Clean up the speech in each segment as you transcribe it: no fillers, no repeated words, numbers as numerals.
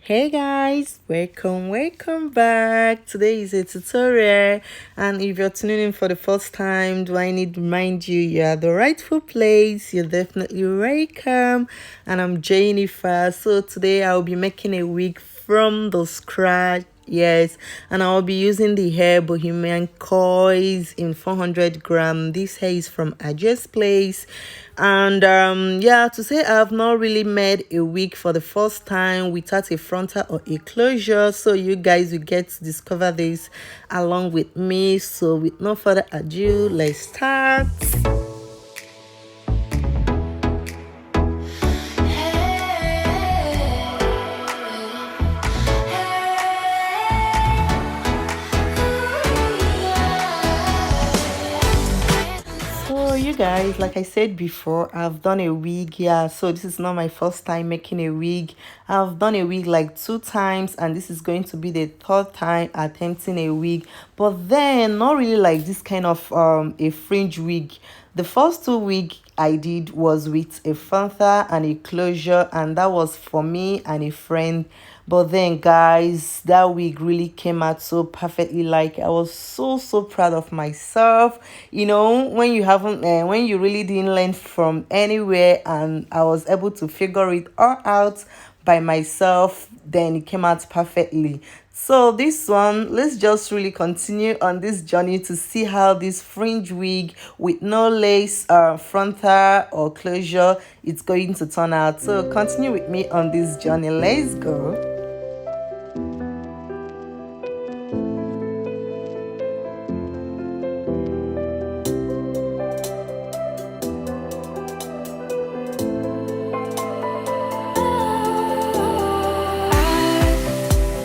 Hey guys, welcome back. Today is a tutorial, and if you're tuning in for the first time, do I need to remind you you're at the rightful place? You're definitely welcome. And I'm Jennifer. So today I'll be making a wig from the scratch. Yes, and I'll be using the hair Bohemian coils in 400 gram. This hair is from Aja's Place. And yeah, to say I've not really made a wig for the first time without a frontal or a closure, so you guys will get to discover this along with me. So with no further ado, let's start. So you guys, like I said before, I've done a wig. Yeah, so this is not my first time making a wig. I've done a wig like 2 times, and this is going to be the third time attempting a wig, but then not really like this kind of a fringe wig. The first two wig I did was with a frontal and a closure, and that was for me and a friend. But then guys, that wig really came out so perfectly. Like, I was so proud of myself. You know, when you haven't when you really didn't learn from anywhere, and I was able to figure it all out by myself, then it came out perfectly. So this one, let's just really continue on this journey to see how this fringe wig with no lace, frontal or closure, it's going to turn out. So continue with me on this journey. Let's go.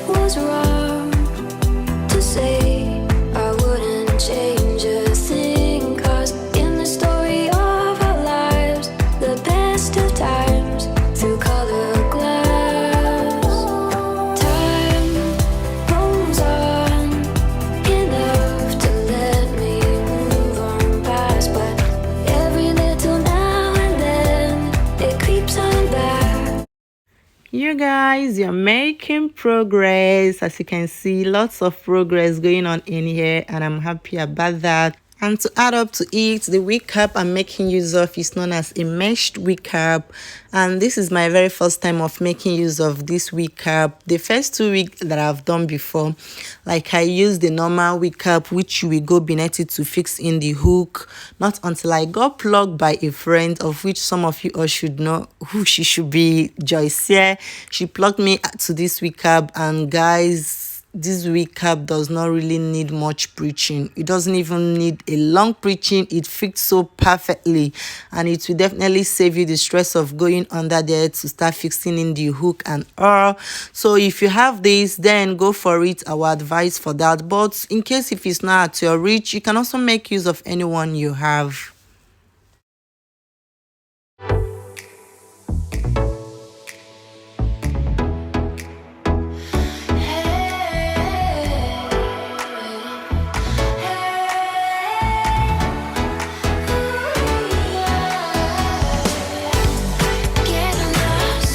Was wrong to say I wouldn't change a thing, 'cause in the story of our lives, the best of times through color glass, time moves on enough to let me move on past, but every little now and then it creeps on back. You guys, you're making progress. As you can see, lots of progress going on in here, and I'm happy about that. And to add up to it, the wig cap I'm making use of is known as a meshed wig cap, and this is my very first time of making use of this wig cap. The first two wigs that I've done before, like, I used the normal wig cap, which you will go beneath it to fix in the hook, not until I got plugged by a friend, of which some of you all should know who she should be, Joyce. Here, she plugged me to this wig cap, and guys, this wig cap does not really need much preaching. It doesn't even need a long preaching. It fits so perfectly, and it will definitely save you the stress of going under there to start fixing in the hook and all. So if you have this, then go for it. I would advise for that. But in case if it's not at your reach, you can also make use of anyone you have.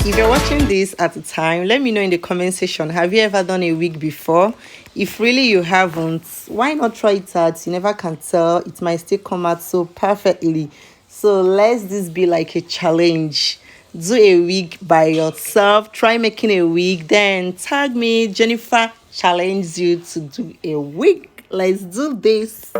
If you're watching this at the time, let me know in the comment section, have you ever done a wig before? If really you haven't, why not try it out? You never can tell, it might still come out so perfectly. So let's this be like a challenge. Do a wig by yourself, try making a wig, then tag me. Jennifer challenge you to do a wig. Let's do this.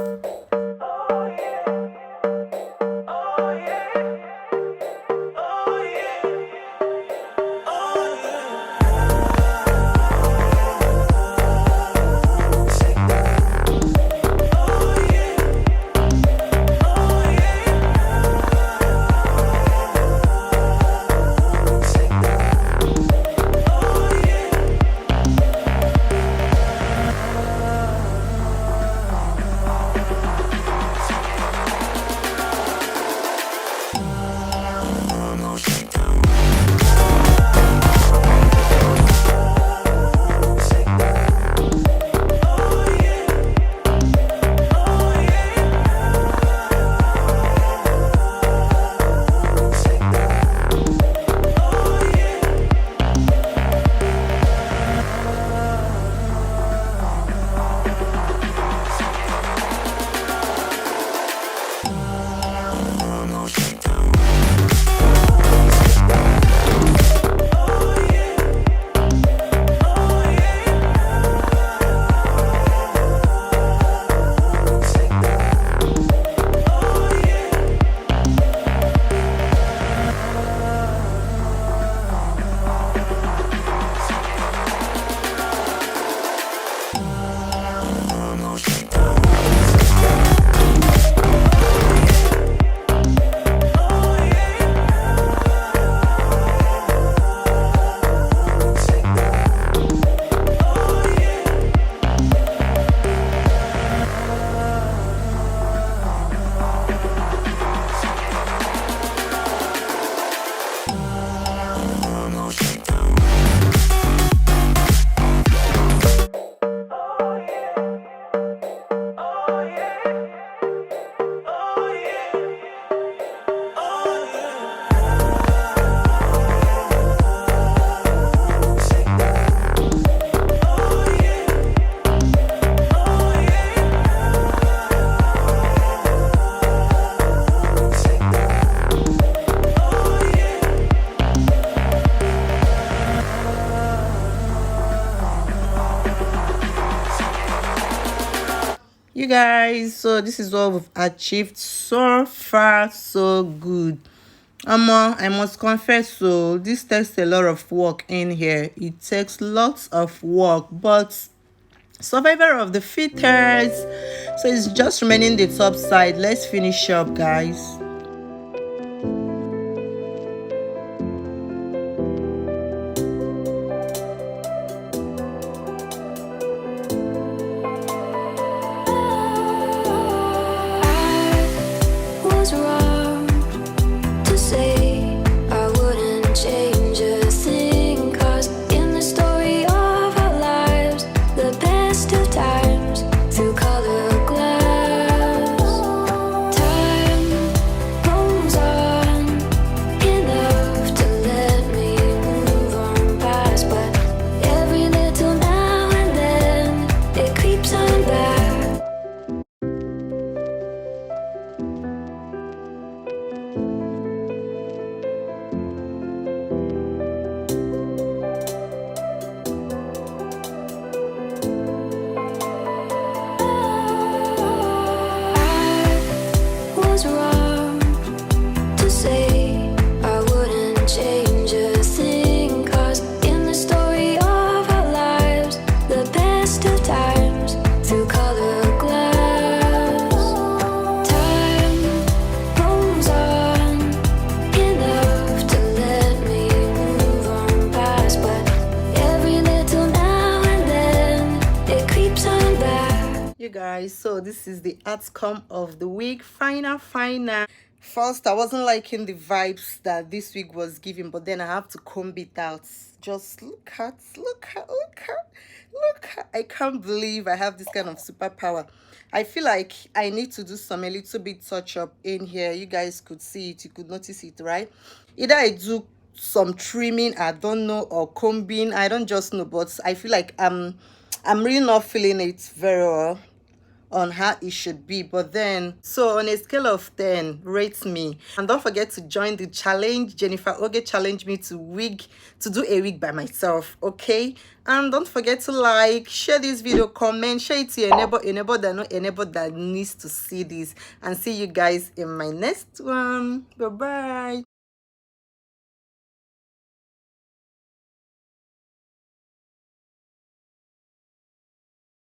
You guys, so this is what we've achieved so far. So good. I must confess, so this takes a lot of work in here. It takes lots of work, but survivor of the fittest. So it's just remaining the top side. Let's finish up, guys. I was wrong to say I wouldn't change a thing, 'cause in the story of our lives, the best of times through color glass, time rolls on enough to let me move on past, but every little now and then it creeps on back. I was wrong to say I wouldn't change a thing, 'cause in the story of our lives, the best of times through color glass, time rolls on enough to let me move on past, but every little now and then it creeps on back. You guys, so this is the outcome of the week. Final. First, I wasn't liking the vibes that this week was giving, but then I have to comb it out. Just look at. I can't believe I have this kind of superpower. I feel like I need to do some a little bit touch up in here. You guys could see it, you could notice it, right? Either I do some trimming, I don't know, or combing, I don't just know, but I feel like I'm really not feeling it very well on how it should be. But then, so on a scale of 10, rate me. And don't forget to join the challenge. Jennifer Oge challenged me to do a wig by myself, okay? And don't forget to like, share this video, comment, share it to your neighbor that know a neighbor that needs to see this. And see you guys in my next one. Bye bye.